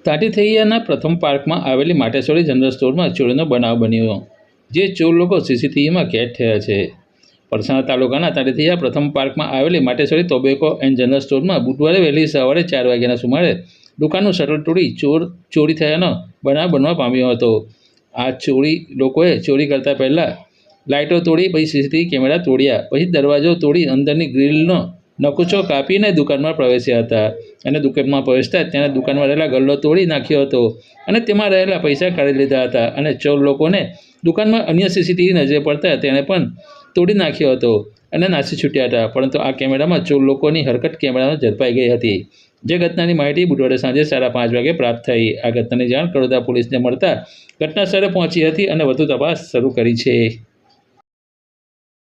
તાટીથૈયાના પ્રથમ પાર્કમાં આવેલી માટેશ્વરી જનરલ સ્ટોરમાં ચોરીનો બનાવ બન્યો, જે ચોર લોકો સીસીટીવીમાં કેદ થયા છે. પલસાણા તાલુકાના તાટીથૈયા પ્રથમ પાર્કમાં આવેલી માટેશ્વરી ટોબેકો એન્ડ જનરલ સ્ટોરમાં બુધવારે વહેલી સવારે 4 વાગ્યાના સુમારે દુકાનનું શટર તોડી ચોરી થયાનો બનાવ બનવા પામ્યો હતો. આ લોકોએ ચોરી કરતા પહેલા લાઇટો તોડી, પછી સીસીટીવી કેમેરા તોડ્યા, પછી દરવાજો તોડી અંદરની ગ્રીલનો નકુચો કાપીને દુકાનમાં પ્રવેશ્યા હતા અને દુકાનમાં પ્રવેશતા તેણે દુકાનમાં રહેલા ગલ્લો તોડી નાખ્યો હતો અને તેમાં રહેલા પૈસા કાઢી લીધા હતા અને ચોર લોકોને દુકાનમાં અન્ય સીસીટીવી નજરે પડતા તેણે પણ તોડી નાખ્યો હતો અને નાસી છૂટ્યા હતા. પરંતુ આ કેમેરામાં ચોર લોકોની હરકત કેમેરામાં ઝડપાઈ ગઈ હતી. જે ઘટનાની માહિતી બુધવારે સાંજે 5:30 વાગે પ્રાપ્ત થઈ. આ ઘટનાની જાણ કડોદરા પોલીસને મળતા ઘટના સ્થળે પહોંચી હતી અને વધુ તપાસ શરૂ કરી છે.